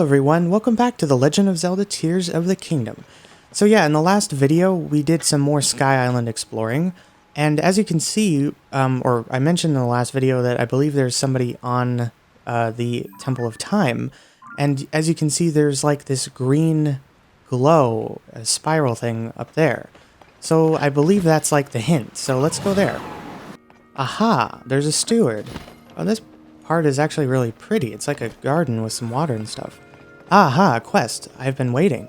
Hello everyone, welcome back to The Legend of Zelda Tears of the Kingdom. So yeah, in the last video, we did some more Sky Island exploring, and as you can see, or I mentioned in the last video that I believe there's somebody on the Temple of Time, and as you can see, there's like this green glow, a spiral thing up there. So I believe that's like the hint, so let's go there. Aha, there's a steward. Oh, this part is actually really pretty. It's like a garden with some water and stuff. Aha, a quest. I've been waiting.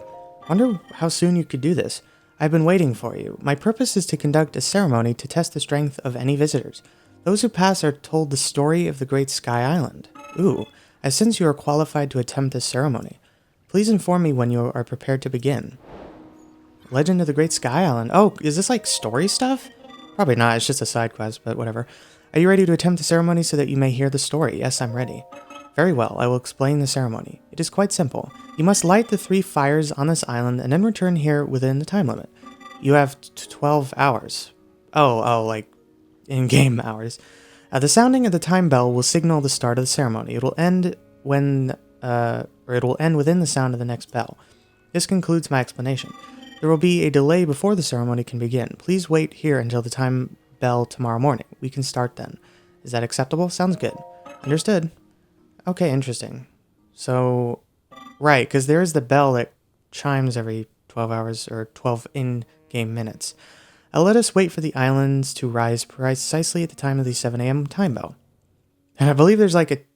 Wonder how soon you could do this. I've been waiting for you. My purpose is to conduct a ceremony to test the strength of any visitors. Those who pass are told the story of the Great Sky Island. Ooh, I sense you are qualified to attempt this ceremony. Please inform me when you are prepared to begin. Legend of the Great Sky Island. Oh, is this like story stuff? Probably not, it's just a side quest, but whatever. Are you ready to attempt the ceremony so that you may hear the story? Yes, I'm ready. Very well, I will explain the ceremony. It is quite simple. You must light the 3 fires on this island and then return here within the time limit. You have 12 hours. Oh, like in-game hours. The sounding of the time bell will signal the start of the ceremony. It will end within the sound of the next bell. This concludes my explanation. There will be a delay before the ceremony can begin. Please wait here until the time bell tomorrow morning. We can start then. Is that acceptable? Sounds good. Understood. Okay, interesting. So, right, because there is the bell that chimes every 12 hours, or 12 in-game minutes. Let us wait for the islands to rise precisely at the time of the 7 a.m. time bell. And I believe there's like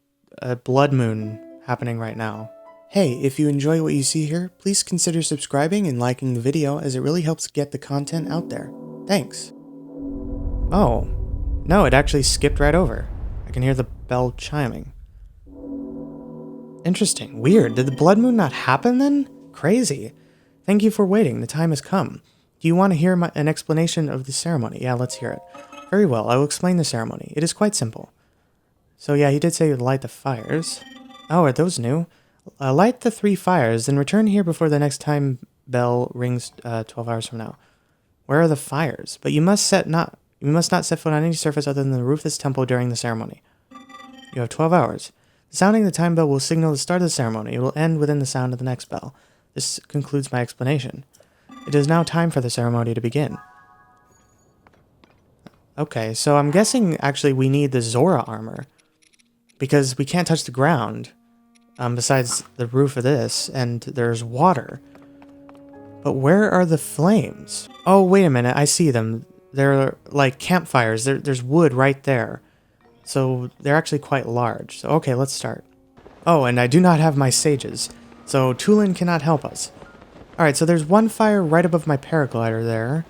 a blood moon happening right now. Hey, if you enjoy what you see here, please consider subscribing and liking the video as it really helps get the content out there. Thanks. Oh, no, it actually skipped right over. I can hear the bell chiming. Interesting. Weird. Did the blood moon not happen then? Crazy. Thank you for waiting. The time has come. Do you want to hear an explanation of the ceremony? Yeah, let's hear it. Very well, I will explain the ceremony. It is quite simple. So yeah, he did say light the fires. Oh, are those new? Light the 3 fires, then return here before the next time bell rings 12 hours from now. Where are the fires? But you must not set foot on any surface other than the roof of this temple during the ceremony. You have 12 hours. The sounding of the time bell will signal the start of the ceremony. It will end within the sound of the next bell. This concludes my explanation. It is now time for the ceremony to begin. Okay, so I'm guessing actually we need the Zora armor, because we can't touch the ground. Besides the roof of this, and there's water. But where are the flames? Oh, wait a minute, I see them. They're like campfires. There's wood right there. So they're actually quite large. So okay, let's start. Oh, and I do not have my sages, so Tulin cannot help us. Alright, so there's one fire right above my paraglider there.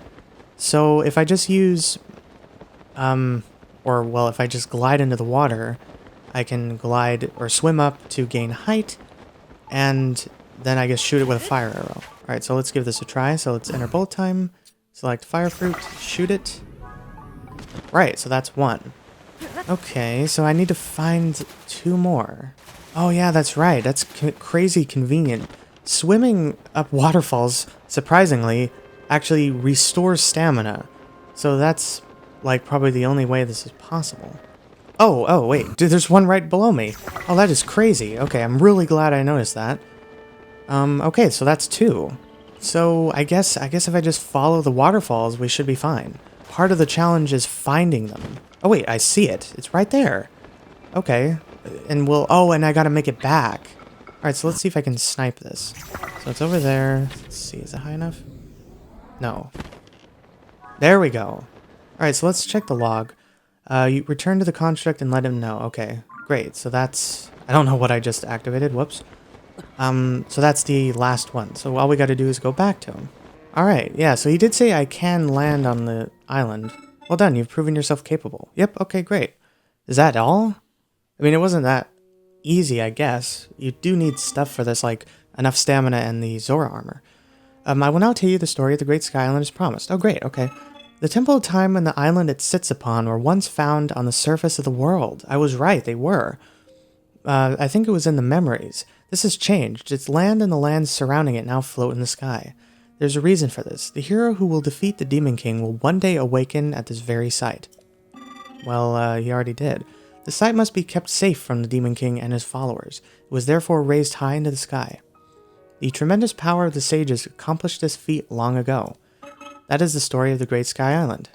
So if I just use, if I just glide into the water, I can glide or swim up to gain height, and then I guess shoot it with a fire arrow. Alright, so let's give this a try. So let's enter bullet time, select fire fruit, shoot it. Right, so that's 1. Okay, so I need to find 2 more. Oh yeah, that's right. That's crazy convenient. Swimming up waterfalls, surprisingly, actually restores stamina. So that's like probably the only way this is possible. Oh, wait. Dude, there's one right below me. Oh, that is crazy. Okay, I'm really glad I noticed that. Okay, so that's 2. So I guess if I just follow the waterfalls, we should be fine. Part of the challenge is finding them. Oh, wait, I see it. It's right there. Okay. And and I gotta make it back. Alright, so let's see if I can snipe this. So it's over there. Let's see, is it high enough? No. There we go. Alright, so let's check the log. You return to the construct and let him know. Okay, great. So that's... I don't know what I just activated. Whoops. So that's the last one. So all we gotta do is go back to him. Alright, yeah, so he did say I can land on the island. Well done, you've proven yourself capable. Yep, okay, great. Is that all? I mean, it wasn't that easy, I guess. You do need stuff for this, like enough stamina and the Zora armor. I will now tell you the story of the Great Sky Island as promised. Oh, great, okay. The Temple of Time and the island it sits upon were once found on the surface of the world. I was right, they were. I think it was in the memories. This has changed. Its land and the lands surrounding it now float in the sky. There's a reason for this. The hero who will defeat the Demon King will one day awaken at this very site. Well, he already did. The site must be kept safe from the Demon King and his followers. It was therefore raised high into the sky. The tremendous power of the sages accomplished this feat long ago. That is the story of the Great Sky Island.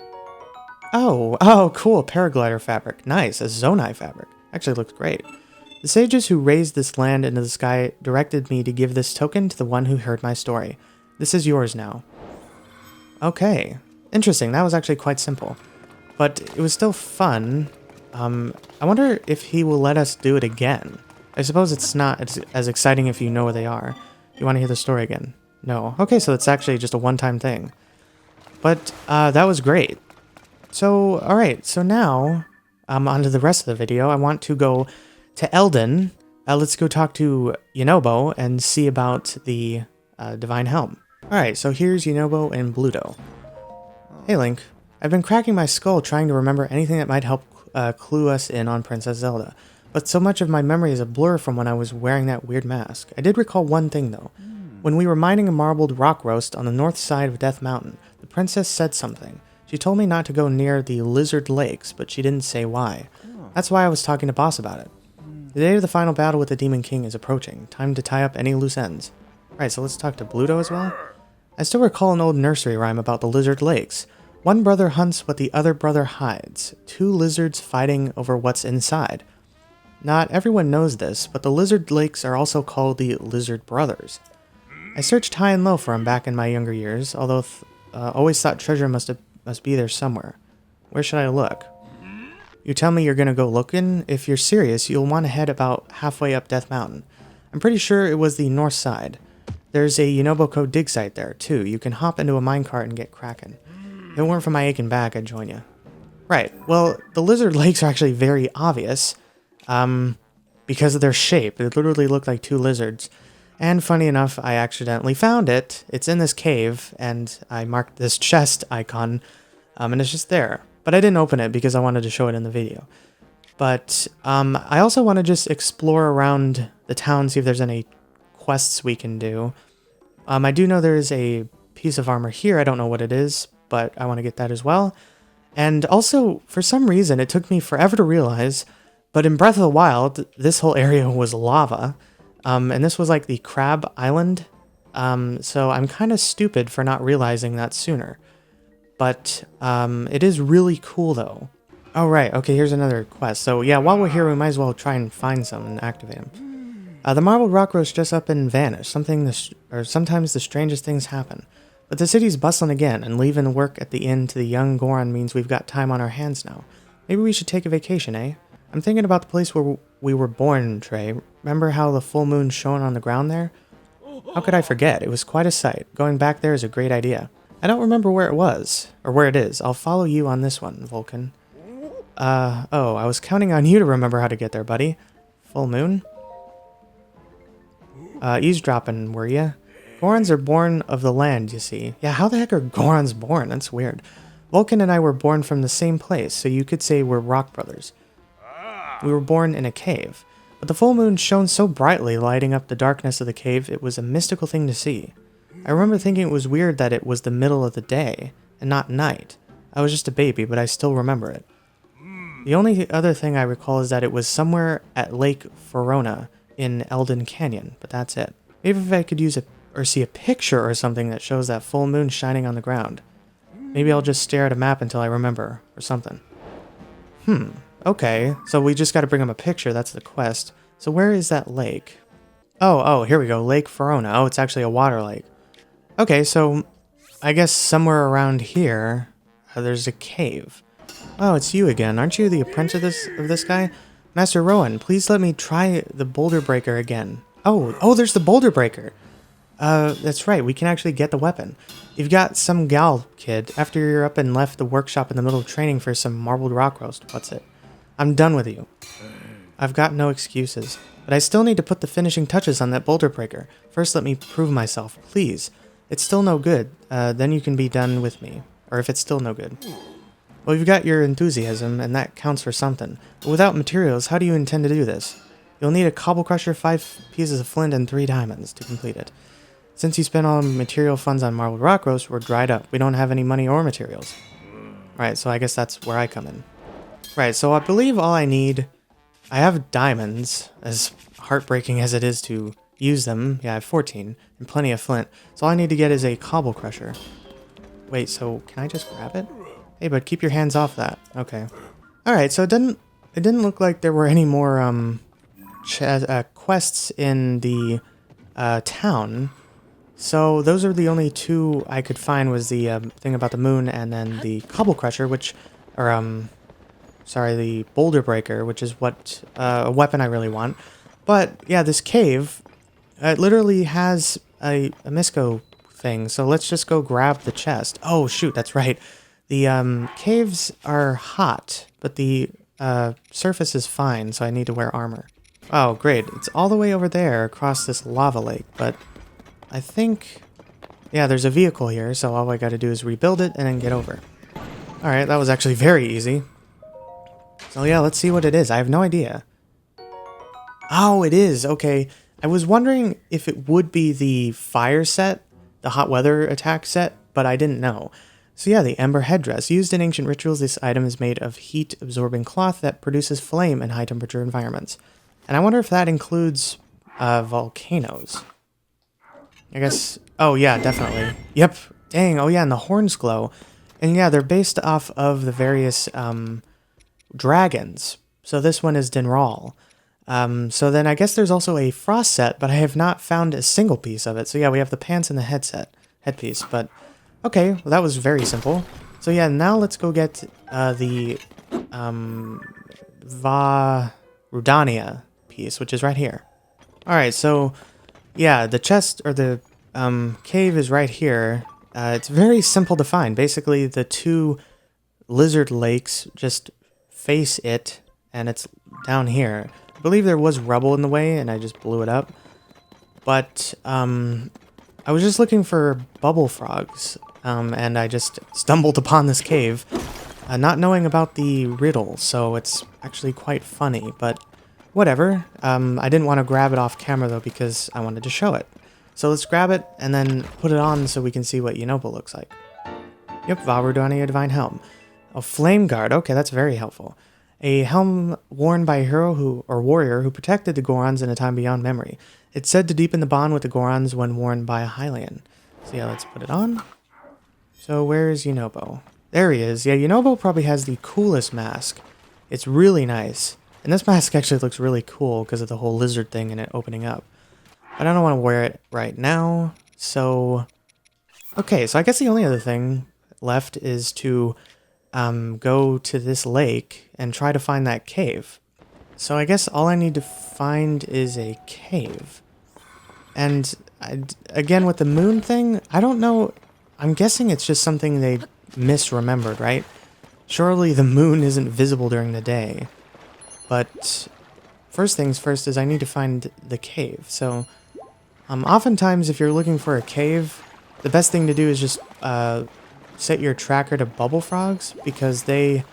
Oh, cool, paraglider fabric. Nice, a Zonai fabric. Actually looks great. The sages who raised this land into the sky directed me to give this token to the one who heard my story. This is yours now. Okay, interesting. That was actually quite simple. But it was still fun. I wonder if he will let us do it again. I suppose it's not as exciting if you know where they are. You want to hear the story again? No. Okay, so it's actually just a one-time thing. But that was great. So, alright, so now, on to the rest of the video. I want to go to Eldin. Let's go talk to Yunobo and see about the Divine Helm. Alright, so here's Yunobo and Bluto. Hey Link, I've been cracking my skull trying to remember anything that might help clue us in on Princess Zelda, but so much of my memory is a blur from when I was wearing that weird mask. I did recall one thing though. When we were mining a marbled rock roast on the north side of Death Mountain, the princess said something. She told me not to go near the Lizard Lakes, but she didn't say why. That's why I was talking to Boss about it. The day of the final battle with the Demon King is approaching. Time to tie up any loose ends. Alright, so let's talk to Bluto as well. I still recall an old nursery rhyme about the Lizard Lakes. One brother hunts what the other brother hides. Two lizards fighting over what's inside. Not everyone knows this, but the Lizard Lakes are also called the Lizard Brothers. I searched high and low for him back in my younger years, although always thought treasure must be there somewhere. Where should I look? You tell me you're gonna go looking? If you're serious, you'll want to head about halfway up Death Mountain. I'm pretty sure it was the north side. There's a Yunobo dig site there, too. You can hop into a minecart and get cracking. If it weren't for my aching back, I'd join you. Right, well, the Lizard Lakes are actually very obvious, because of their shape. They literally look like two lizards. And funny enough, I accidentally found it. It's in this cave, and I marked this chest icon, and it's just there. But I didn't open it because I wanted to show it in the video. But I also want to just explore around the town, see if there's any quests we can do. I do know there is a piece of armor here. I don't know what it is, but I want to get that as well. And also, for some reason, it took me forever to realize, but in Breath of the Wild, this whole area was lava. And this was like the Crab Island. So I'm kind of stupid for not realizing that sooner. But it is really cool though. Oh right, okay, here's another quest. So yeah, while we're here, we might as well try and find some and activate them. The marbled rock roast just up and vanished. Sometimes the strangest things happen. But the city's bustling again, and leaving work at the inn to the young Goron means we've got time on our hands now. Maybe we should take a vacation, eh? I'm thinking about the place where we were born, Trey. Remember how the full moon shone on the ground there? How could I forget? It was quite a sight. Going back there is a great idea. I don't remember where it was, or where it is. I'll follow you on this one, Vulcan. Oh, I was counting on you to remember how to get there, buddy. Full moon? Eavesdropping, were ya? Gorons are born of the land, you see. Yeah, how the heck are Gorons born? That's weird. Vulcan and I were born from the same place, so you could say we're rock brothers. We were born in a cave, but the full moon shone so brightly, lighting up the darkness of the cave, it was a mystical thing to see. I remember thinking it was weird that it was the middle of the day, and not night. I was just a baby, but I still remember it. The only other thing I recall is that it was somewhere at Lake Verona in Eldin Canyon, but that's it. Maybe if I could use or see a picture or something that shows that full moon shining on the ground. Maybe I'll just stare at a map until I remember, or something. Okay, so we just gotta bring him a picture, that's the quest. So where is that lake? Oh, here we go, Lake Verona. Oh, it's actually a water lake. Okay, so I guess somewhere around here, there's a cave. Oh, it's you again. Aren't you the apprentice of this guy? Master Rowan, please let me try the boulder breaker again. Oh, there's the boulder breaker. That's right, we can actually get the weapon. You've got some gal, kid. After you're up and left the workshop in the middle of training for some marbled rock roast, what's it? I'm done with you. I've got no excuses. But I still need to put the finishing touches on that boulder breaker. First, let me prove myself, please. It's still no good. Then you can be done with me. Or if it's still no good. Well, you've got your enthusiasm, and that counts for something. But without materials, how do you intend to do this? You'll need a cobble crusher, 5 pieces of flint, and 3 diamonds to complete it. Since you spent all material funds on marbled rock roast, we're dried up. We don't have any money or materials. Right, so I guess that's where I come in. Right, so I believe all I need I have diamonds, as heartbreaking as it is to use them. Yeah, I have 14, and plenty of flint. So all I need to get is a cobble crusher. Wait, so can I just grab it? Hey, bud, keep your hands off that. Okay. Alright, so it didn't look like there were any more, quests in the, town. So those are the only two I could find, was the, thing about the moon and then the cobble crusher, which, or, sorry, the boulder breaker, which is what, a weapon I really want. But, yeah, this cave, it literally has a Misco thing, so let's just go grab the chest. Oh, shoot, that's right. The, caves are hot, but the, surface is fine, so I need to wear armor. Oh, great. It's all the way over there across this lava lake, but I think... Yeah, there's a vehicle here, so all I gotta do is rebuild it and then get over. Alright, that was actually very easy. So yeah, let's see what it is. I have no idea. Oh, it is. Okay. I was wondering if it would be the fire set, the hot weather attack set, but I didn't know. So yeah, the Ember Headdress. Used in ancient rituals, this item is made of heat-absorbing cloth that produces flame in high-temperature environments. And I wonder if that includes volcanoes. I guess... Oh yeah, definitely. Yep. Dang, oh yeah, and the horns glow. And yeah, they're based off of the various dragons. So this one is Dinral. So then I guess there's also a frost set, but I have not found a single piece of it. So yeah, we have the pants and the headpiece, but... Okay, well that was very simple. So yeah, now let's go get the Rudania piece, which is right here. Alright, so yeah, the chest, or the cave is right here. It's very simple to find. Basically, the two lizard lakes just face it, and it's down here. I believe there was rubble in the way, and I just blew it up. But, I was just looking for bubble frogs, and I just stumbled upon this cave, not knowing about the riddle, so it's actually quite funny, but whatever. I didn't want to grab it off camera, though, because I wanted to show it. So let's grab it, and then put it on so we can see what Yunobo looks like. Yep, Rudania Divine Helm. A Flame Guard, okay, that's very helpful. A helm worn by a hero or warrior who protected the Gorons in a time beyond memory. It's said to deepen the bond with the Gorons when worn by a Hylian. So yeah, let's put it on. So where is Yunobo? There he is. Yeah, Yunobo probably has the coolest mask. It's really nice. And this mask actually looks really cool because of the whole lizard thing and it opening up. But I don't want to wear it right now, so... Okay, so I guess the only other thing left is to go to this lake and try to find that cave. So I guess all I need to find is a cave. And again, with the moon thing, I don't know. I'm guessing it's just something they misremembered, right? Surely the moon isn't visible during the day. But first things first is I need to find the cave. So oftentimes if you're looking for a cave, the best thing to do is just set your tracker to bubble frogs, because they,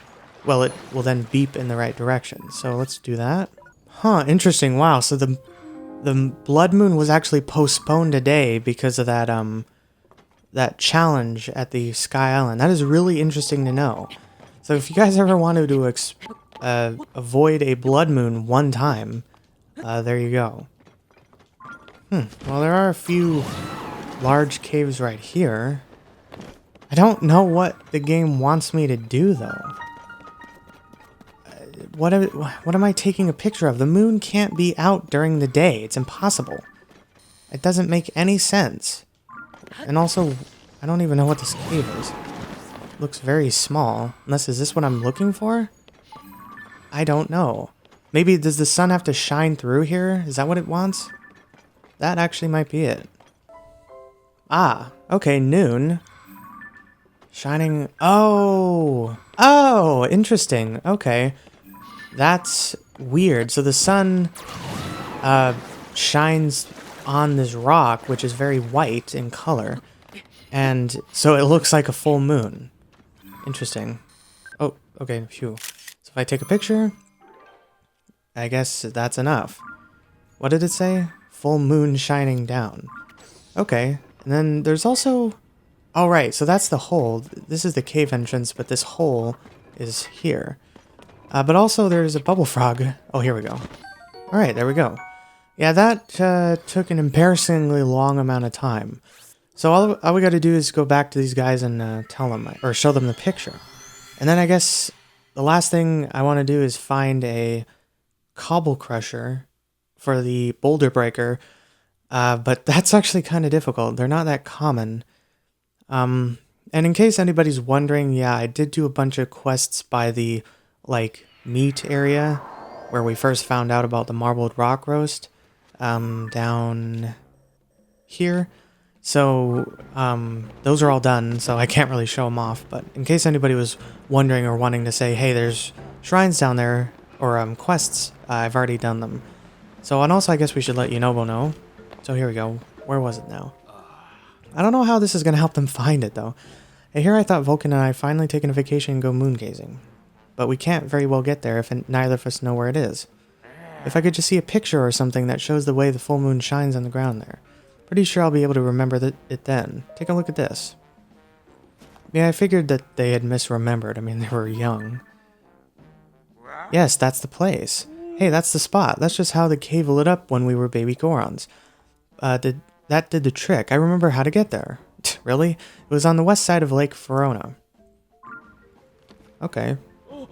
well, it will then beep in the right direction. So let's do that. Huh, interesting. Wow, so the blood moon was actually postponed a day because of that that challenge at the Sky Island. That is really interesting to know. So if you guys ever wanted to avoid a blood moon one time, there you go. Well, there are a few large caves right here. I don't know what the game wants me to do, though. What am I taking a picture of? The moon can't be out during the day. It's impossible. It doesn't make any sense. And also, I don't even know what this cave is. It looks very small. Unless, is this what I'm looking for? I don't know. Maybe, does the sun have to shine through here? Is that what it wants? That actually might be it. Ah, okay, noon. Shining... Oh! Oh, interesting. Okay. That's weird. So the sun shines on this rock, which is very white in color. And so it looks like a full moon. Interesting. Oh, okay, phew. So if I take a picture, I guess that's enough. What did it say? Full moon shining down. Okay. And then there's also... Oh, right, so that's the hole. This is the cave entrance, but this hole is here. But also there's a bubble frog. Oh, here we go. Alright, there we go. Yeah, that took an embarrassingly long amount of time. So all we gotta do is go back to these guys and tell them, or show them the picture. And then I guess the last thing I want to do is find a cobble crusher for the boulder breaker. But that's actually kind of difficult. They're not that common. And in case anybody's wondering, yeah, I did do a bunch of quests by the, like, meat area where we first found out about the marbled rock roast, down here. So, those are all done, so I can't really show them off, but in case anybody was wondering or wanting to say, hey, there's shrines down there, or, quests, I've already done them. So, and also I guess we should let Yunobo know. So here we go. Where was it now? I don't know how this is going to help them find it, though. And here I thought Vulcan and I finally taken a vacation and go moon gazing. But we can't very well get there if neither of us know where it is. If I could just see a picture or something that shows the way the full moon shines on the ground there. Pretty sure I'll be able to remember it then. Take a look at this. Yeah, I figured that they had misremembered. I mean, they were young. Yes, that's the place. Hey, that's the spot. That's just how the cave lit up when we were baby Gorons. That did the trick. I remember how to get there. Really? It was on the west side of Lake Verona. Okay.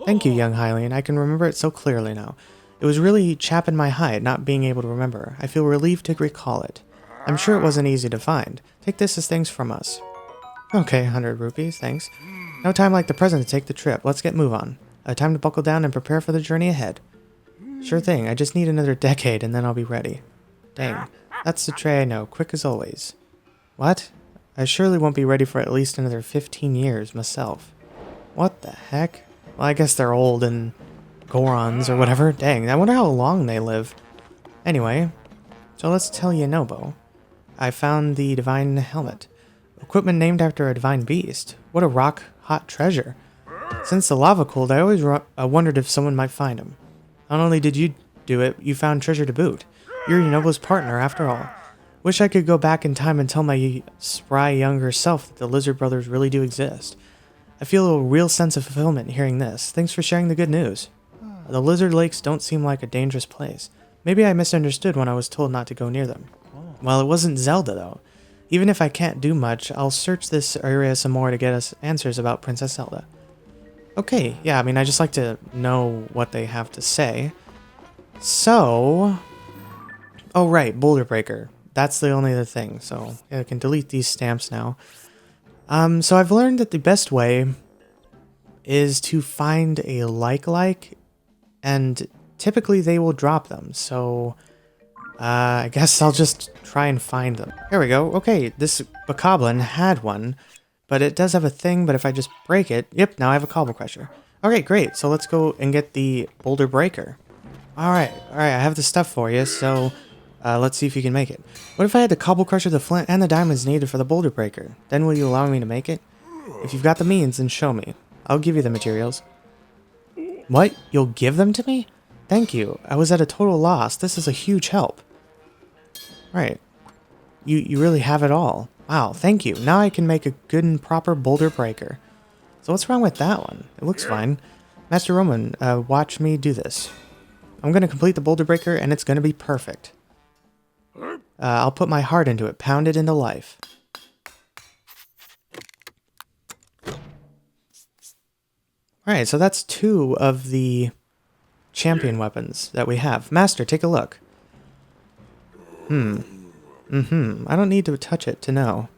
Thank you, young Hylian. I can remember it so clearly now. It was really chapping my hide, not being able to remember. I feel relieved to recall it. I'm sure it wasn't easy to find. Take this as thanks from us. Okay, 100 rupees, thanks. No time like the present to take the trip. Let's get move on. Time to buckle down and prepare for the journey ahead. Sure thing, I just need another decade and then I'll be ready. Dang, that's the tray I know, quick as always. What? I surely won't be ready for at least another 15 years myself. What the heck? Well, I guess they're old and Gorons or whatever. Dang, I wonder how long they live. Anyway, so let's tell Yunobo. I found the divine helmet. Equipment named after a divine beast. What a rock-hot treasure. Since the lava cooled, I always wondered if someone might find him. Not only did you do it, you found treasure to boot. You're Yunobo's partner, after all. Wish I could go back in time and tell my spry younger self that the Lizard Brothers really do exist. I feel a real sense of fulfillment hearing this. Thanks for sharing the good news. The Lizard Lakes don't seem like a dangerous place. Maybe I misunderstood when I was told not to go near them. Well, it wasn't Zelda, though. Even if I can't do much, I'll search this area some more to get us answers about Princess Zelda. Okay, yeah, I mean, I just like to know what they have to say. So... Oh, right, Boulder Breaker. That's the only other thing, so yeah, I can delete these stamps now. So I've learned that the best way is to find a like, and typically they will drop them, so... I guess I'll just try and find them. Here we go. Okay, this Bokoblin had one, but it does have a thing, but if I just break it... Yep, now I have a Cobble Crusher. Okay, great. So let's go and get the Boulder Breaker. Alright, I have the stuff for you, so let's see if you can make it. What if I had the Cobble Crusher, the flint, and the diamonds needed for the Boulder Breaker? Then will you allow me to make it? If you've got the means, then show me. I'll give you the materials. What? You'll give them to me? Thank you. I was at a total loss. This is a huge help. Right. You really have it all. Wow, thank you. Now I can make a good and proper boulder breaker. So what's wrong with that one? It looks fine. Master Roman, watch me do this. I'm going to complete the boulder breaker and it's going to be perfect. I'll put my heart into it, pound it into life. Alright, so that's 2 of the champion weapons that we have. Master, take a look. I don't need to touch it to know.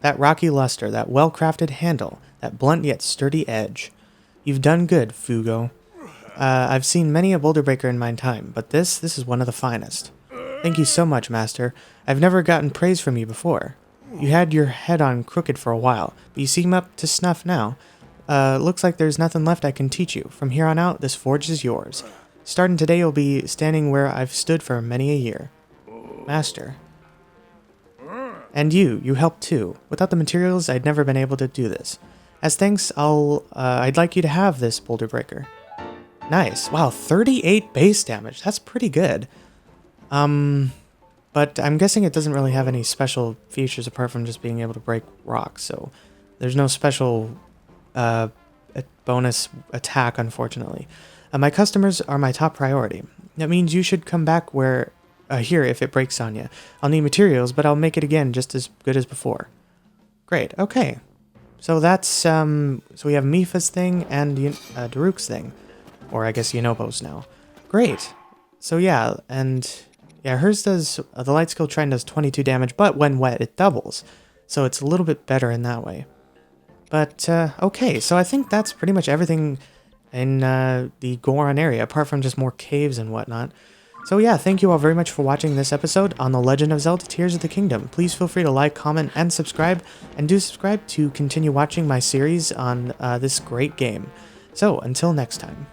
That rocky luster, that well-crafted handle, that blunt yet sturdy edge. You've done good, Fugo. I've seen many a boulder breaker in my time, but this is one of the finest. Thank you so much, Master. I've never gotten praise from you before. You had your head on crooked for a while, but you seem up to snuff now. Looks like there's nothing left I can teach you. From here on out, this forge is yours. Starting today, you'll be standing where I've stood for many a year. Master. And you helped too. Without the materials, I'd never been able to do this. As thanks, I'd like you to have this boulder breaker. Nice. Wow, 38 base damage. That's pretty good. But I'm guessing it doesn't really have any special features apart from just being able to break rocks, so there's no special a bonus attack, unfortunately. My customers are my top priority. That means you should come back here if it breaks on you. I'll need materials, but I'll make it again just as good as before. Great, okay. So that's, so we have Mifa's thing and Daruk's thing. Or I guess Yunobo's now. Great. So yeah, and yeah, hers does, the light skill trend does 22 damage, but when wet, it doubles. So it's a little bit better in that way. But, okay, so I think that's pretty much everything in the Goron area, apart from just more caves and whatnot. So yeah, thank you all very much for watching this episode on The Legend of Zelda Tears of the Kingdom. Please feel free to like, comment, and subscribe, and do subscribe to continue watching my series on this great game. So, until next time.